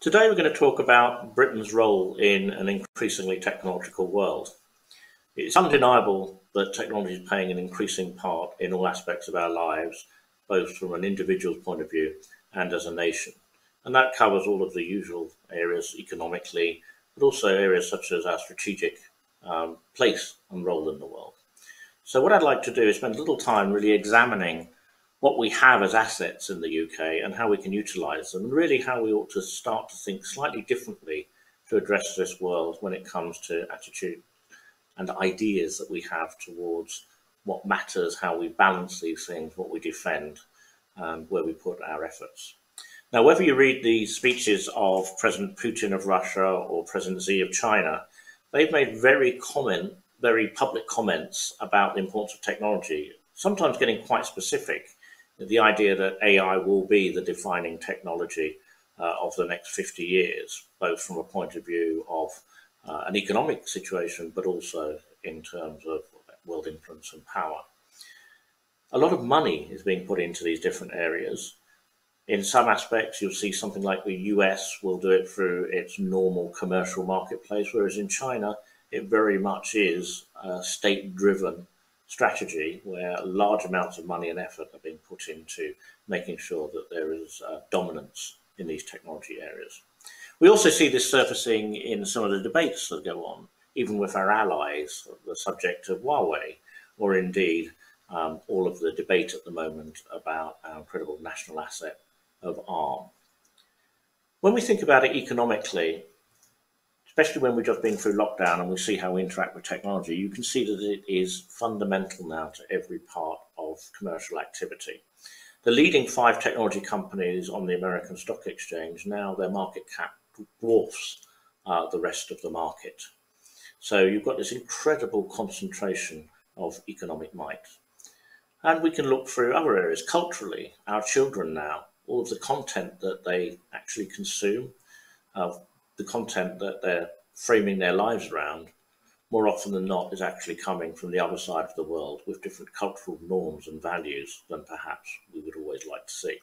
Today we're going to talk about Britain's role in an increasingly technological world. It's undeniable that technology is playing an increasing part in all aspects of our lives, both from an individual's point of view and as a nation. And that covers all of the usual areas economically, but also areas such as our strategic place and role in the world. So what I'd like to do is spend a little time really examining what we have as assets in the UK and how we can utilise them, and really how we ought to start to think slightly differently to address this world when it comes to attitude and ideas that we have towards what matters, how we balance these things, what we defend, and where we put our efforts. Now, whether you read the speeches of President Putin of Russia or President Xi of China, they've made very public comments about the importance of technology, sometimes getting quite specific. The idea that AI will be the defining technology of the next 50 years, both from a point of view of an economic situation, but also in terms of world influence and power. A lot of money is being put into these different areas. In some aspects, you'll see something like the US will do it through its normal commercial marketplace, whereas in China, it very much is a state-driven strategy where large amounts of money and effort are being put into making sure that there is dominance in these technology areas. We also see this surfacing in some of the debates that go on, even with our allies, the subject of Huawei, or indeed all of the debate at the moment about our incredible national asset of ARM. When we think about it economically, especially when we've just been through lockdown and we see how we interact with technology, you can see that it is fundamental now to every part of commercial activity. The leading 5 technology companies on the American Stock Exchange, now their market cap dwarfs the rest of the market. So you've got this incredible concentration of economic might. And we can look through other areas. Culturally, our children now, all of the content that they actually consume, the content that they're framing their lives around, more often than not, is actually coming from the other side of the world with different cultural norms and values than perhaps we would always like to see.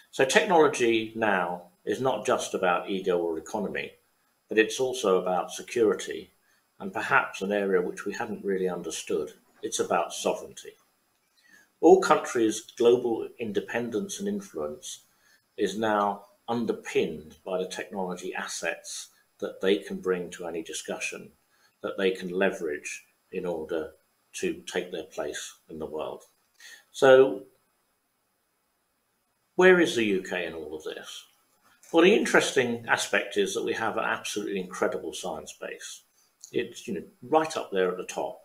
So technology now is not just about ego or economy, but it's also about security, and perhaps an area which we haven't really understood. It's about sovereignty. All countries' global independence and influence is now underpinned by the technology assets that they can bring to any discussion, that they can leverage in order to take their place in the world. So where is the UK in all of this? Well, the interesting aspect is that we have an absolutely incredible science base. It's right up there at the top.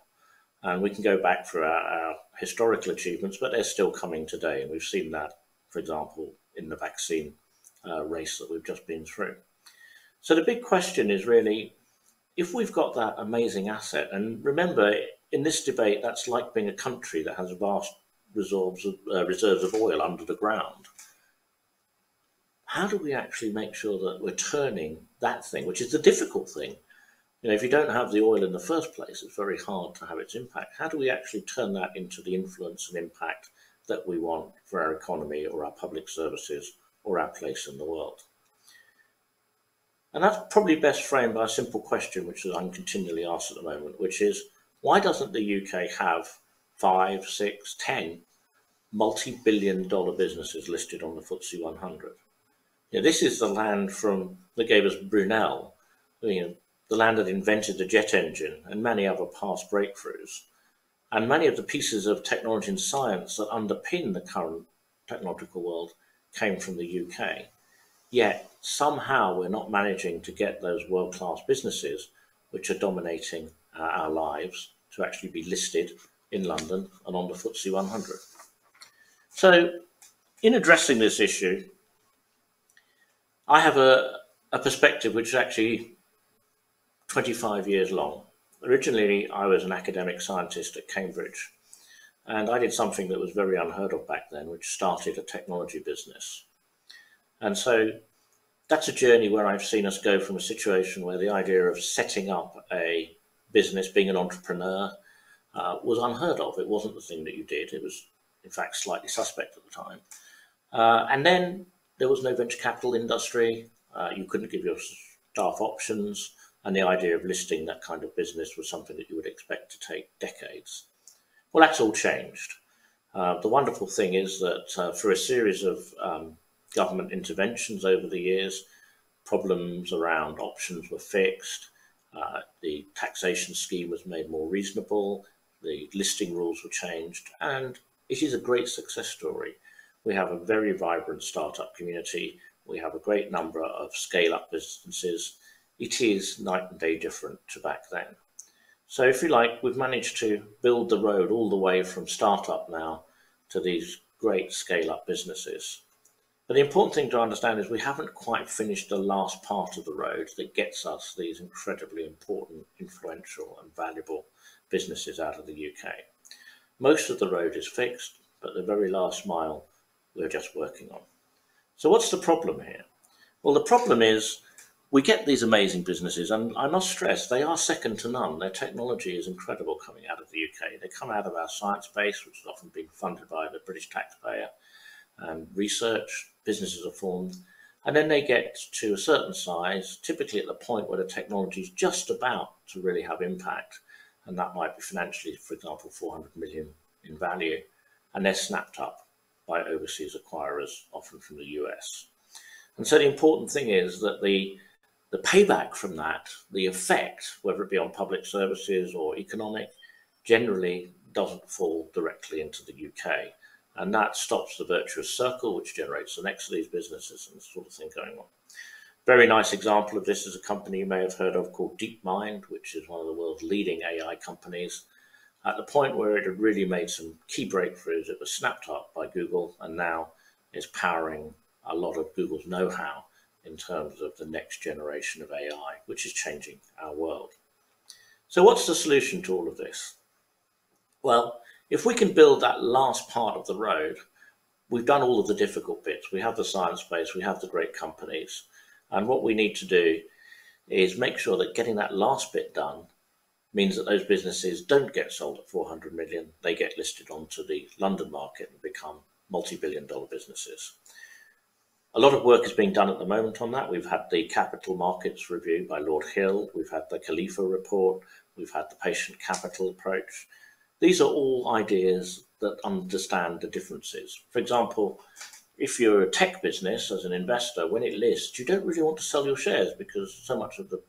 And we can go back through our historical achievements, but they're still coming today. And we've seen that, for example, in the vaccine race that we've just been through. So the big question is really, if we've got that amazing asset, and remember, in this debate, that's like being a country that has vast reserves of oil under the ground. How do we actually make sure that we're turning that thing, which is the difficult thing? If you don't have the oil in the first place, it's very hard to have its impact. How do we actually turn that into the influence and impact that we want for our economy or our public services or our place in the world? And that's probably best framed by a simple question, which I'm continually asked at the moment, which is, why doesn't the UK have 5, 6, 10 multi-billion-dollar businesses listed on the FTSE 100? This is the land that gave us Brunel, the land that invented the jet engine and many other past breakthroughs. And many of the pieces of technology and science that underpin the current technological world came from the UK. Yet somehow we're not managing to get those world-class businesses, which are dominating our lives, to actually be listed in London and on the FTSE 100. So in addressing this issue, I have a perspective which is actually 25 years long. Originally, I was an academic scientist at Cambridge, and I did something that was very unheard of back then, which started a technology business. And so that's a journey where I've seen us go from a situation where the idea of setting up a business, being an entrepreneur, was unheard of. It wasn't the thing that you did. It was, in fact, slightly suspect at the time. And then there was no venture capital industry. You couldn't give your staff options, and the idea of listing that kind of business was something that you would expect to take decades. Well, that's all changed. The wonderful thing is that through a series of government interventions over the years, problems around options were fixed, the taxation scheme was made more reasonable, the listing rules were changed, and it is a great success story. We have a very vibrant startup community. We have a great number of scale-up businesses. It is night and day different to back then. So if you like, we've managed to build the road all the way from startup now to these great scale-up businesses. But the important thing to understand is we haven't quite finished the last part of the road that gets us these incredibly important, influential and valuable businesses out of the UK. Most of the road is fixed, but the very last mile we're just working on. So what's the problem here? Well, the problem is we get these amazing businesses, and I must stress they are second to none. Their technology is incredible coming out of the UK. They come out of our science base, which has often been funded by the British taxpayer, and research, businesses are formed, and then they get to a certain size, typically at the point where the technology is just about to really have impact, and that might be financially, for example, 400 million in value, and they're snapped up by overseas acquirers, often from the US. And so the important thing is that the payback from that, the effect, whether it be on public services or economic, generally doesn't fall directly into the UK. And that stops the virtuous circle, which generates the next of these businesses and this sort of thing going on. Very nice example of this is a company you may have heard of called DeepMind, which is one of the world's leading AI companies. At the point where it had really made some key breakthroughs, it was snapped up by Google and now is powering a lot of Google's know-how in terms of the next generation of AI, which is changing our world. So what's the solution to all of this? Well, if we can build that last part of the road, we've done all of the difficult bits. We have the science base, we have the great companies. And what we need to do is make sure that getting that last bit done means that those businesses don't get sold at 400 million. They get listed onto the London market and become multi-billion-dollar businesses. A lot of work is being done at the moment on that. We've had the capital markets review by Lord Hill. We've had the Khalifa report. We've had the patient capital approach. These are all ideas that understand the differences. For example, if you're a tech business as an investor, when it lists, you don't really want to sell your shares because so much of the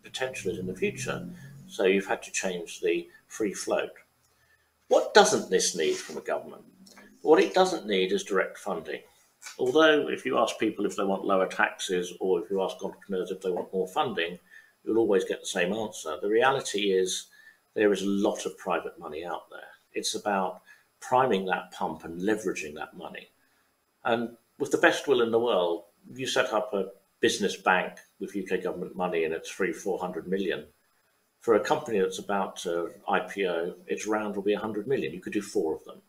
potential is in the future. So you've had to change the free float. What doesn't this need from a government? What it doesn't need is direct funding. Although if you ask people if they want lower taxes or if you ask entrepreneurs if they want more funding, you'll always get the same answer. The reality is there is a lot of private money out there. It's about priming that pump and leveraging that money. And with the best will in the world, you set up a business bank with UK government money and it's 400 million. For a company that's about to IPO, its round will be 100 million. You could do 4 of them.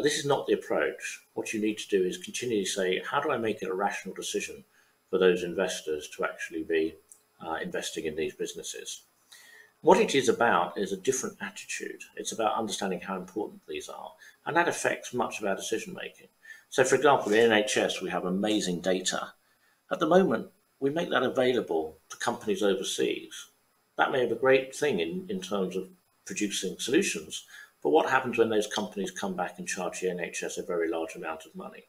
This is not the approach. What you need to do is continually say, how do I make it a rational decision for those investors to actually be investing in these businesses? What it is about is a different attitude. It's about understanding how important these are, and that affects much of our decision making. So, for example, in NHS, we have amazing data. At the moment, we make that available to companies overseas. That may have a great thing in terms of producing solutions, but what happens when those companies come back and charge the NHS a very large amount of money?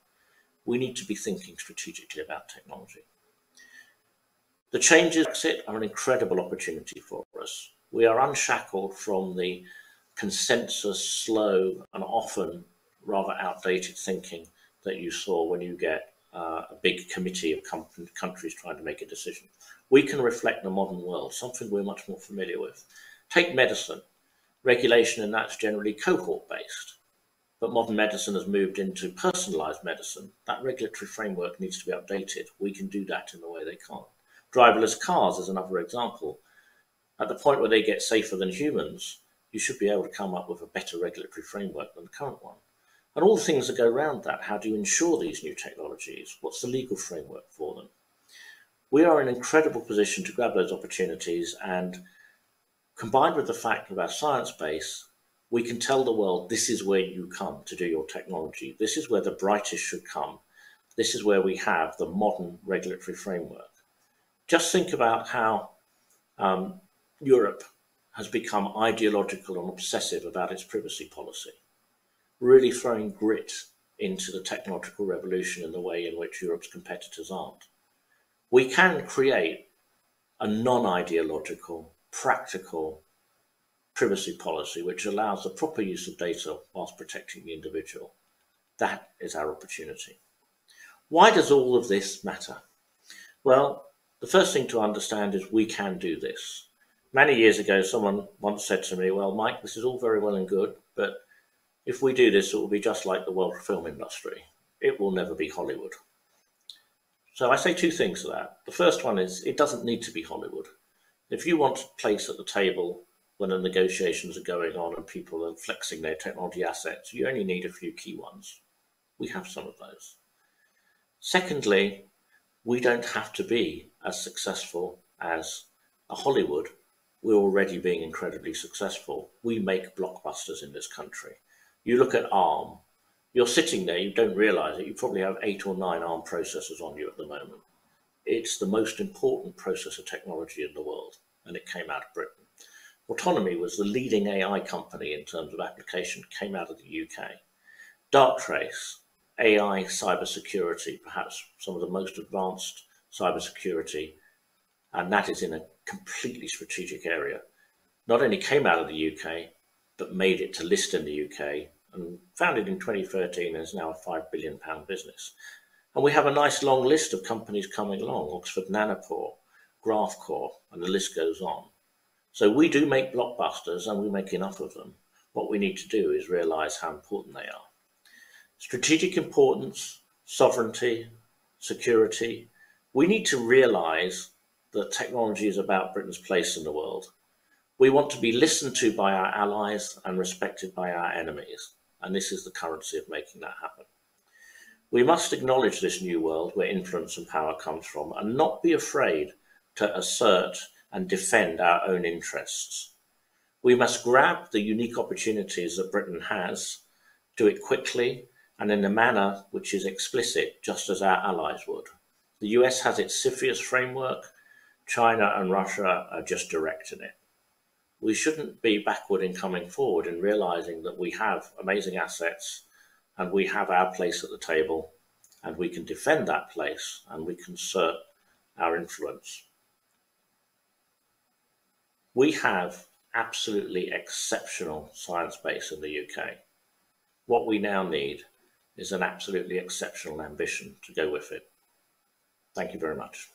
We need to be thinking strategically about technology. The changes are an incredible opportunity for us. We are unshackled from the consensus, slow and often rather outdated thinking that you saw when you get a big committee of countries trying to make a decision. We can reflect the modern world, something we're much more familiar with. Take medicine. Regulation in that's generally cohort-based, but modern medicine has moved into personalised medicine. That regulatory framework needs to be updated. We can do that in the way they can't. Driverless cars is another example. At the point where they get safer than humans, you should be able to come up with a better regulatory framework than the current one. And all the things that go around that, how do you ensure these new technologies? What's the legal framework for them? We are in an incredible position to grab those opportunities, and combined with the fact of our science base, we can tell the world this is where you come to do your technology. This is where the brightest should come. this is where we have the modern regulatory framework. Just think about how Europe has become ideological and obsessive about its privacy policy, really throwing grit into the technological revolution in the way in which Europe's competitors aren't. We can create a non-ideological, practical privacy policy which allows the proper use of data whilst protecting the individual. That is our opportunity. Why does all of this matter? Well, the first thing to understand is we can do this. Many years ago, someone once said to me, well, Mike, this is all very well and good, but if we do this, it will be just like the world film industry. It will never be Hollywood. So I say two things to that. The first one is it doesn't need to be Hollywood. If you want a place at the table when the negotiations are going on and people are flexing their technology assets, you only need a few key ones. We have some of those. Secondly, we don't have to be as successful as a Hollywood. We're already being incredibly successful. We make blockbusters in this country. You look at ARM, you're sitting there, you don't realize it, you probably have 8 or 9 ARM processors on you at the moment. It's the most important processor technology in the world, and it came out of Britain. Autonomy was the leading AI company in terms of application, came out of the UK. Darktrace, AI cybersecurity, perhaps some of the most advanced cybersecurity, and that is in a completely strategic area. Not only came out of the UK, but made it to list in the UK, and founded in 2013 and is now a £5 billion business. And we have a nice long list of companies coming along, Oxford Nanopore, Graphcore, and the list goes on. So we do make blockbusters and we make enough of them. What we need to do is realize how important they are. Strategic importance, sovereignty, security. We need to realize that technology is about Britain's place in the world. We want to be listened to by our allies and respected by our enemies. And this is the currency of making that happen. We must acknowledge this new world where influence and power comes from and not be afraid to assert and defend our own interests. We must grab the unique opportunities that Britain has, do it quickly and in a manner which is explicit, just as our allies would. The US has its CFIUS framework, China and Russia are just directing it. We shouldn't be backward in coming forward and realizing that we have amazing assets and we have our place at the table and we can defend that place and we can assert our influence. We have absolutely exceptional science base in the UK. What we now need is an absolutely exceptional ambition to go with it. Thank you very much.